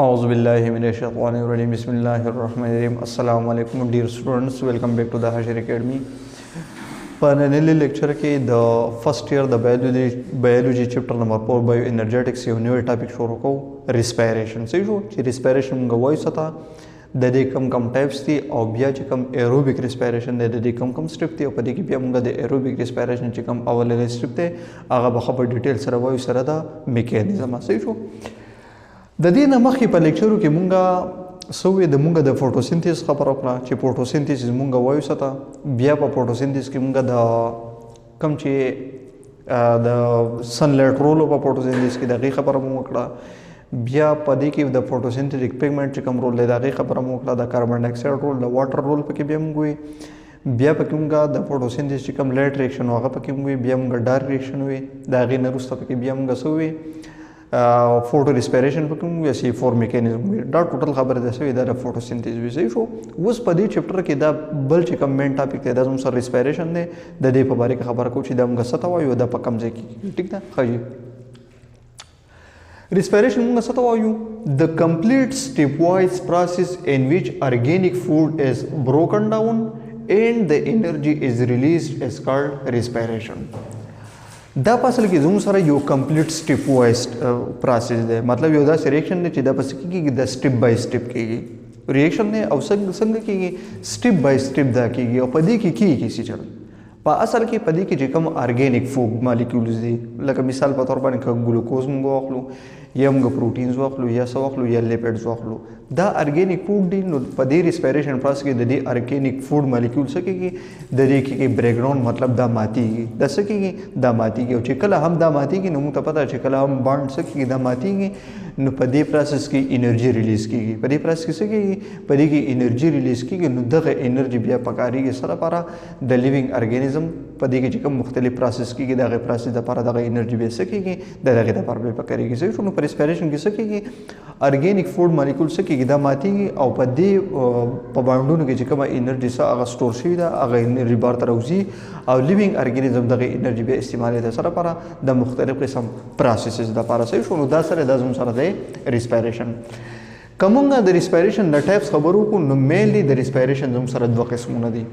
أعوذ بالله من الشيطان الرجيم بسم الله الرحمن الرحيم السلام عليكم dear students welcome back to the حجرو academy په نننی لیکچر کې د فرست ایئر د بایولوژي چپټر نمبر 4 بایوانرجیټکس یو نوی ټاپک شروع کوو ریسپایریشن صحیح شو چې ریسپایریشن موږ وایو ستا د دې کم ټایپس دي او بیا چې کم ایروبیک ریسپایریشن دی د دې کم سټپ دی او په دې کې بیا موږ د ایروبیک ریسپایریشن چې کم اولنی سټپ دی هغه به په ډیټیل سره وایو سره د میکانیزم صحیح شو د دې نه مخکې په لیکچرو کې مونږه سوې د مونږه د فوټوسینتیز خبره وکړه چې فوټوسینتیز مونږه وایو ساته بیا په فوټوسینتیز کې مونږه د کم چې د سنلایټ رول په فوټوسینتیز کې دغه خبره مو وکړه بیا په دې کې د فوټوسینتیک پیګمنټ چې کوم رول دی دغه خبره مو وکړه د کاربن ډای اکساید رول د واټر رول پکې بیا موږ وي بیا پکې مونږه د فوټوسینتیز چې کوم لایټ ریاکشن هغه پکې موږ وي بیا مونږه ډارک ریاکشن وي د هغې نه وروسته پکې بیا مونږه سوې فوټو ریسپایریشن پکې موږ یا C4 میکانیزم دا ټوټل خبره ده سوې دا د فوټوسینتیز وي صحیح شو اوس په دې چپټر کې دا بل چې کوم مین ټاپک دی دا زموږ سره ریسپایریشن دی د دې په باره کې خبره کوو چې دا موږ څه ته وایو دا په کوم ځای کې ټیک ده ښه جي respiration موږ څه ته وایو the complete stepwise process in which organic food is broken down and the energy is released is called respiration دا په اصل کې زموږ سره یو کمپلیټ سټپ وایز پروسس دی مطلب یو داسې ریاکشن دی چې دا پسې کېږي د سټپ بای سټپ کېږي ریاکشن دی او څنګه کېږي سټپ بای سټپ دا کېږي او په دې کې کېږي څه چل په اصل کې په دې کې چې کوم ارګینیک فوډ مالیکولز دي لکه مثال په تور باندې که ګلوکوز موږ واخلو یا موږ پروټینز واخلو یا څه واخلو یا لیپیډز واخلو دا ارګینیک فوډ دي نو په دې ریسپایریشن پروسس کې د دې ارګینیک فوډ مالیکول څه کېږي د دې کې بریک ډاون مطلب دا ماتېږي دا څه کېږي دا ماتېږي او چې کله هم دا ماتېږي نو موږ ته پته چې کله هم بانډ څه کېږي دا ماتېږي نو په دې پروسس کې انرژي ریلیز کېږي په دې پروسس کې څه کېږي په دې کې انرژي ریلیز کېږي نو دغه انرژي بیا پکارېږي سره لپاره د لیوینګ ارګانیزم په دې کې چې کوم مختلف پروسس کېږي دغه پروسس لپاره دغه انرژي بیا څه کېږي د دغه لپاره بیا پکارېږي صحیح نو په ریسپایریشن کې څه کېږي ارګینیک فوډ مالیکول څه کېږي دا ماتېږي او په دې په بانډونو کې چې کومه انرژي څه هغه سټور شوې ده هغه انرژي بار ته راوځي او لیوینګ ارګانیزم دغه انرژي بیا استعمالوي د سره لپاره د مختلف قسم پروسسز لپاره صحیح شو نو دا سره د زموږ سره دی ریسپایریشن کومه د ریسپایریشن د ټایپس خبرو کو نو مینلی د ریسپایریشن زموږ سره دوه قسمونه دي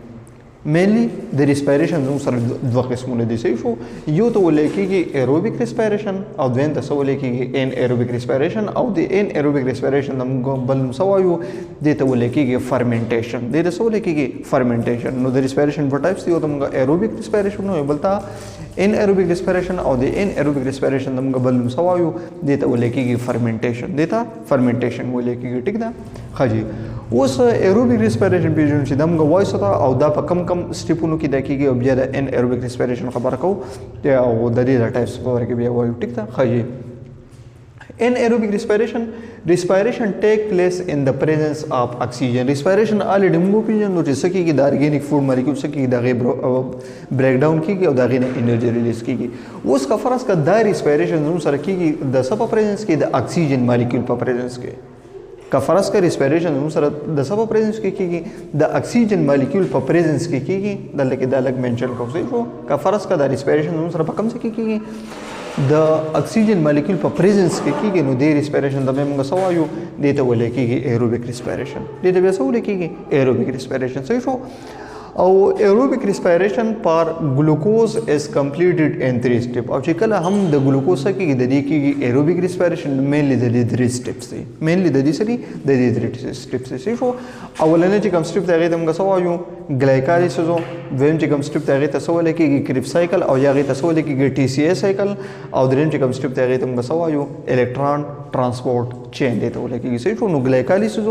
مینلی د ریسپایریشن زموږ سره دوه قسمونه دي صحیح شو یو ته ویل کېږي ایروبیک ریسپایریشن او دویم ته څه ویل کېږي ان ایروبیک ریسپایریشن او د ان ایروبیک ریسپایریشن د موږ بل نوم څه وایو دې ته ویل کېږي فرمنټیشن دې ته څه ویل کېږي فرمنټیشن نو د ریسپایریشن په ټایپس دي یو ته موږ ایروبیک ریسپایریشن وایو بل ته ان ایروبیک ریسپایریشن او د ان ایروبیک ریسپایریشن د موږ بل نوم څه وایو دې ته ویل کېږي فرمنټیشن دې ته فرمنټیشن ویل کېږي ټیک ده ښه جي اوس ایروبیک ریسپایریشن پیژنو چې دا موږ وایو څه او دا په کم سټیپونو کې دا کېږي او بیا د ان ایروبیک ریسپایریشن خبره کوو او د دې د ټایپس په باره کې بیا وایو ټیک ده ښه جي Anaerobic respiration take place in the presence of oxygen. Respiration already موږ پیژنو چې څه کېږي د ارګینیک فوډ مالیکول څه کېږي د هغې بریک ډاون کېږي او د هغې نه انرژي ریلیز کېږي اوس که فرض که دا ریسپایریشن زموږ سره کېږي د څه په پریزنس کې د اکسیجن مالیکول په پریزنس کې که فرض که ریسپایریشن زموږ سره د څه په پریزنس کې کېږي د اکسیجن مالیکول په پریزنس کې کېږي دلته کې دا لږ مینشن کوو صحیح شو که فرض که دا ریسپایریشن زموږ سره په کوم ځای کې کېږي د اکسیجن مالیکول په پریزنس کې کېږي نو د ریسپایریشن د موږ څه وایو دې ته ویل کېږي ایروبیک ریسپایریشن دې ته بیا څه ویل کېږي ایروبیک ریسپایریشن صحیح شو او ایروبیک ریسپایریشن پر ګلوکوز از کمپلیټډ ان 3 سټپ او چې کله هم د ګلوکوز څخه کېږي د دې کېږي ایروبیک ریسپایریشن مینلی د دې 3 سټپس دي مینلی د دې سری د دې 3 سټپس صحیح شو اولنی چې کوم سټپ دی هغې ته موږ څه وایو ګلایکالیسز دویم چې کوم سټپ دی هغې ته څه ویل کېږي کریبس سایکل او یا هغې ته څه ویل کېږي TCA سایکل او دریم چې کوم سټپ دی هغې ته موږ څه وایو الکترون ټرانسپورټ چین دې ته ویل کېږي صحیح شو نو ګلایکالیسز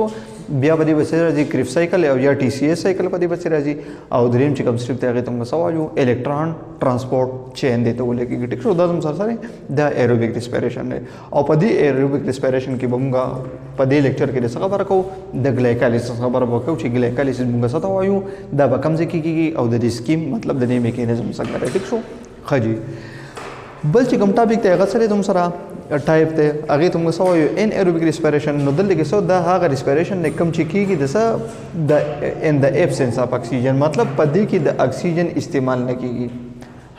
بیا په دې پسې راځي کریبس سایکل او یا TCA سایکل په دې پسې راځي او دریم چې کوم سټپ دی هغې ته موږ څه وایو الکترون ټرانسپورټ چین دې ته ویل کېږي ټیک شو دا زموږ سره دا ایروبیک ریسپایریشن دی او په دې ایروبیک ریسپایریشن کې به موږ په دې لیکچر کې د څه خبره کوو د ګلایکالیسس خبره به کوو چې ګلایکالیسس موږ څه ته وایو دا به کوم ځای کې کېږي او د دې سکیم مطلب د دې میکانیزم څنګه دی ټیک شو ښه جي بل چې کوم ټاپک دی هغه سره زموږ سره ټایپ دی هغې ته موږ څه وایو ان ایروبیک ریسپایریشن نو دلته کې څه دا هغه ریسپایریشن دی کوم چې کېږي د څه د ان د ایبسنس اف اکسیجن مطلب په دې کې د اکسیجن استعمال نه کېږي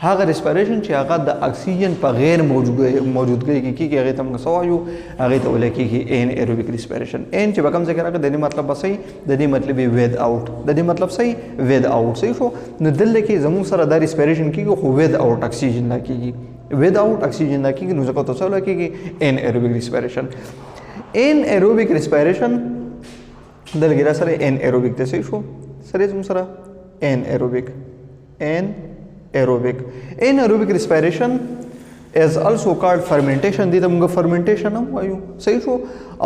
هغه ریسپیریشن چې هغه د اکسیجن په غیر موجودګۍ کې کیږي هغه ته موږ څه وایو هغه ته ویل کېږي ان ایروبیک ریسپیریشن. ان چې به کوم ځای کې راغلی د دې مطلب به صحیح د دې مطلب یې ود آوټ د دې مطلب صحیح ود آوټ صحیح شو. نو دلته کې زموږ سره دا ریسپیریشن کیږي خو ود آوټ اکسیجن نه کیږي ود آوټ اکسیجن نه کیږي نو ځکه ته څه ویل کېږي ان ایروبیک ریسپیریشن. ان ایروبیک ریسپیریشن دلته را سره ان ایروبیک ته صحیح شو سره زموږ سره ان ایروبیک anaerobic respiration is also called fermentation. دې ته موږ fermentation هم وایو صحیح شو.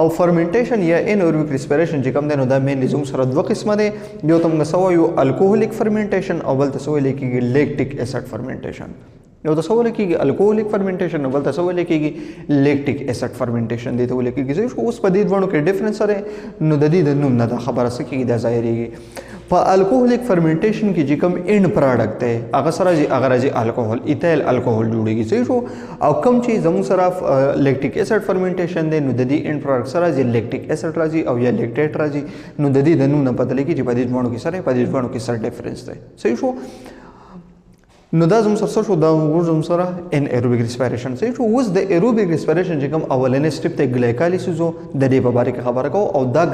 او fermentation یا anaerobic respiration چې کوم دی نو دا مینلی زموږ سره دوه قسمه دی. یو ته موږ څه وایو الکوهولیک fermentation او بل ته څه ویل کېږي لیکټیک اسید fermentation. یو ته څه ویل کېږي الکوهولیک fermentation او بل ته څه ویل کېږي لیکټیک اسید fermentation دې ته ویل کېږي صحیح شو. اوس په دې دوه کې ډیفرنس سره نو د دې د نوم نه دا خبره څه کېږي دا ظاهرېږي. په الکوهولیک فرمنټیشن کې چې کوم اینډ پروډکټ دی هغه سره راځي الکوهول ایتایل الکوهول جوړیږي صحیح شو. او کوم چې زموږ سره لیکټیک اسید فرمنټیشن دی نو د دې اینډ پروډکټ سره راځي لیکټیک اسید راځي او یا لیکټیټ راځي. نو د دې د نوم نه پته لګي چې په دې دوه کې سره په دې دوه کې سره ډیفرنس دی صحیح شو. نو دا زموږ سره شو دا زموږ سره ان ایروبیک ریسپیریشن صحیح شو. اوس د ایروبیک ریسپیریشن چې کوم اولنې سټپ ته ګلایکالیسیس د دې په اړه خبره کوو او دا